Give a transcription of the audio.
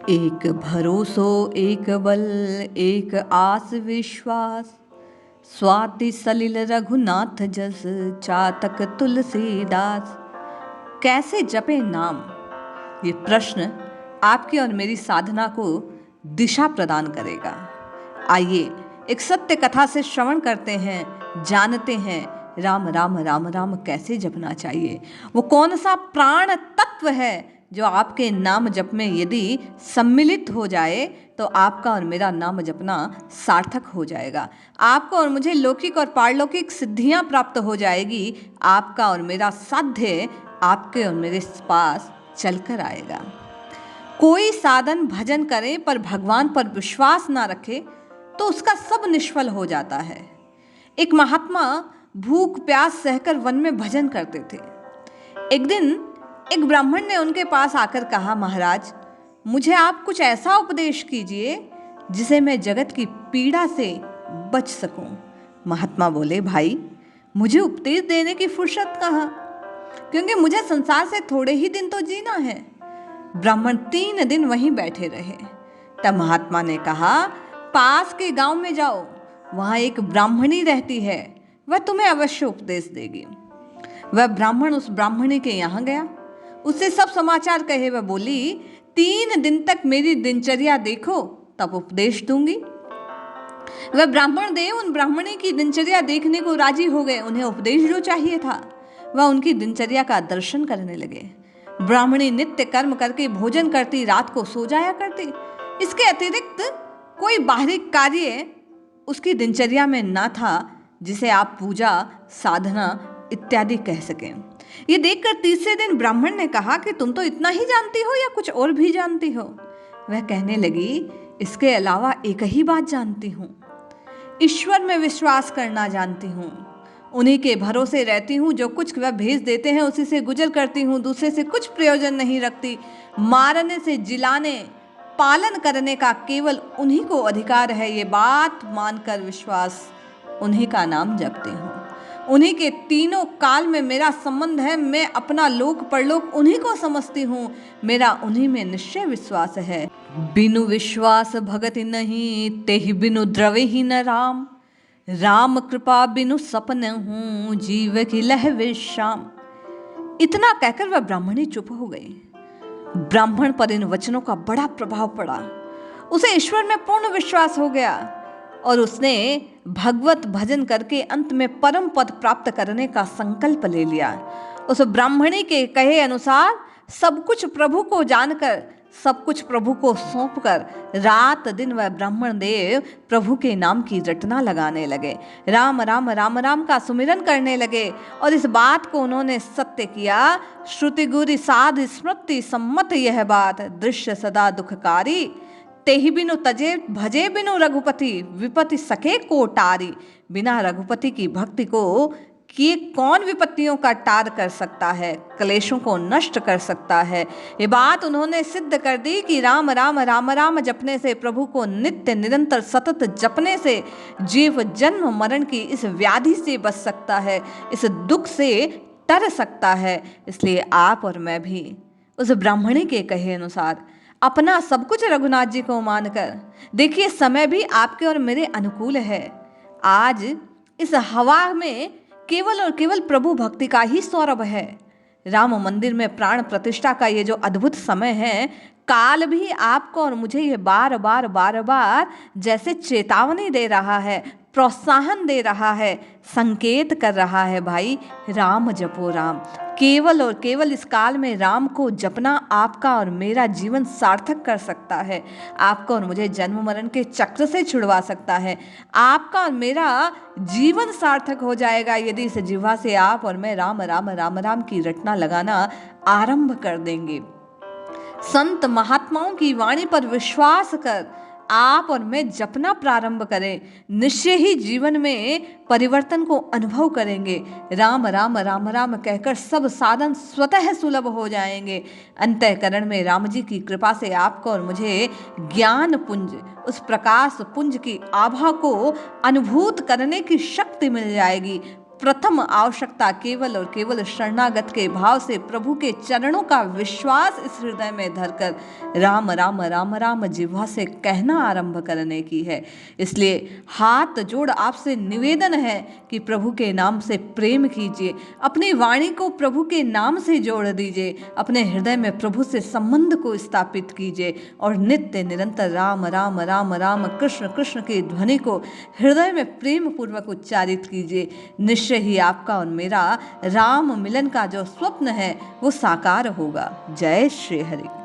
एक भरोसो एक बल एक आस विश्वास, स्वाति सलिल रघुनाथ जस चातक तुलसीदास। कैसे जपे नाम, ये प्रश्न आपकी और मेरी साधना को दिशा प्रदान करेगा। आइए एक सत्य कथा से श्रवण करते हैं, जानते हैं राम राम राम राम कैसे जपना चाहिए। वो कौन सा प्राण तत्व है जो आपके नाम जप में यदि सम्मिलित हो जाए तो आपका और मेरा नाम जपना सार्थक हो जाएगा। आपको और मुझे लौकिक और पारलौकिक सिद्धियां प्राप्त हो जाएगी। आपका और मेरा साध्य आपके और मेरे पास चलकर आएगा। कोई साधन भजन करे पर भगवान पर विश्वास ना रखे तो उसका सब निष्फल हो जाता है। एक महात्मा भूख प्यास सहकर वन में भजन करते थे। एक दिन एक ब्राह्मण ने उनके पास आकर कहा, महाराज मुझे आप कुछ ऐसा उपदेश कीजिए जिसे मैं जगत की पीड़ा से बच सकूं। महात्मा बोले, भाई मुझे उपदेश देने की फुर्सत कहाँ, क्योंकि मुझे संसार से थोड़े ही दिन तो जीना है। ब्राह्मण 3 दिन वहीं बैठे रहे। तब महात्मा ने कहा, पास के गांव में जाओ, वहां एक ब्राह्मणी रहती है, वह तुम्हें अवश्य उपदेश देगी। वह ब्राह्मण उस ब्राह्मणी के यहाँ गया, उससे सब समाचार कहे। वह बोली, 3 दिन तक मेरी दिनचर्या देखो तब उपदेश दूंगी। वह ब्राह्मण देव उन ब्राह्मणी की दिनचर्या देखने को राजी हो गए। उन्हें उपदेश जो चाहिए था वह उनकी दिनचर्या का दर्शन करने लगे। ब्राह्मणी नित्य कर्म करके भोजन करती, रात को सो जाया करती। इसके अतिरिक्त कोई बाहरी कार्य उसकी दिनचर्या में ना था जिसे आप पूजा साधना इत्यादि कह सकें। ये देखकर तीसरे दिन ब्राह्मण ने कहा कि तुम तो इतना ही जानती हो या कुछ और भी जानती हो। वह कहने लगी, इसके अलावा एक ही बात जानती हूँ, ईश्वर में विश्वास करना जानती हूँ, उन्हीं के भरोसे रहती हूँ। जो कुछ वह भेज देते हैं उसी से गुजर करती हूँ, दूसरे से कुछ प्रयोजन नहीं रखती। मारने से जिलाने पालन करने का केवल उन्हीं को अधिकार है। ये बात मानकर विश्वास उन्हीं का नाम जपती हूँ। उन्हीं के तीनों काल में मेरा संबंध है। मैं अपना लोक परलोक उन्हीं को समझती हूँ। मेरा उन्हीं में निश्चय विश्वास है। बिनु विश्वास भगति नहीं, तेहि बिनु द्रवे ही न राम। राम कृपा बिनु सपन हूँ, जीव की लह विश्राम। इतना कहकर वह ब्राह्मणी चुप हो गई। ब्राह्मण पर इन वचनों का बड़ा प्रभाव पड़ा। उसे ईश्वर में पूर्ण विश्वास हो गया और उसने भगवत भजन करके अंत में परम पद प्राप्त करने का संकल्प ले लिया। उस ब्राह्मणी के कहे अनुसार सब कुछ प्रभु को जानकर, सब कुछ प्रभु को सौंपकर रात दिन वह ब्राह्मण देव प्रभु के नाम की रटना लगाने लगे। राम राम राम राम का सुमिरन करने लगे और इस बात को उन्होंने सत्य किया। श्रुति गुरी साध स्मृति सम्मत यह बात, दृश्य सदा दुखकारी। तेहि बिनु तजे भजे बिनु रघुपति, विपत्ति सके को टारी। बिना रघुपति की भक्ति को कि कौन विपत्तियों का टार कर सकता है, क्लेशों को नष्ट कर सकता है। ये बात उन्होंने सिद्ध कर दी कि राम राम राम राम जपने से, प्रभु को नित्य निरंतर सतत जपने से जीव जन्म मरण की इस व्याधि से बच सकता है, इस दुख से टर सकता है। इसलिए आप और मैं भी उस ब्राह्मणी के कहे अनुसार अपना सब कुछ रघुनाथ जी को मानकर, देखिए समय भी आपके और मेरे अनुकूल है। आज इस हवा में केवल और केवल प्रभु भक्ति का ही सौरभ है। राम मंदिर में प्राण प्रतिष्ठा का ये जो अद्भुत समय है, काल भी आपको और मुझे ये बार बार बार बार जैसे चेतावनी दे रहा है, प्रोत्साहन दे रहा है, संकेत कर रहा है, भाई राम जपो राम। केवल और केवल इस काल में राम को जपना आपका और मेरा जीवन सार्थक कर सकता है, आपको और मुझे जन्म मरण के चक्र से छुड़वा सकता है। आपका और मेरा जीवन सार्थक हो जाएगा यदि इस जिह्वा से आप और मैं राम राम राम राम की रटना लगाना आरंभ कर देंगे। संत महात्माओं की वाणी पर विश्वास कर आप और मैं जपना प्रारंभ करें, निश्चय ही जीवन में परिवर्तन को अनुभव करेंगे। राम राम राम राम कहकर सब साधन स्वतः सुलभ हो जाएंगे। अंतःकरण में राम जी की कृपा से आपको और मुझे ज्ञान पुंज, उस प्रकाश पुंज की आभा को अनुभूत करने की शक्ति मिल जाएगी। प्रथम आवश्यकता केवल और केवल शरणागत के भाव से प्रभु के चरणों का विश्वास इस हृदय में धरकर राम राम राम राम जिह्वा से कहना आरंभ करने की है। इसलिए हाथ जोड़ आपसे निवेदन है कि प्रभु के नाम से प्रेम कीजिए, अपनी वाणी को प्रभु के नाम से जोड़ दीजिए, अपने हृदय में प्रभु से संबंध को स्थापित कीजिए और नित्य निरंतर राम राम राम राम कृष्ण कृष्ण की ध्वनि को हृदय में प्रेम पूर्वक उच्चारित कीजिए। निश्चय ही आपका और मेरा राम मिलन का जो स्वप्न है वो साकार होगा। जय श्री हरि।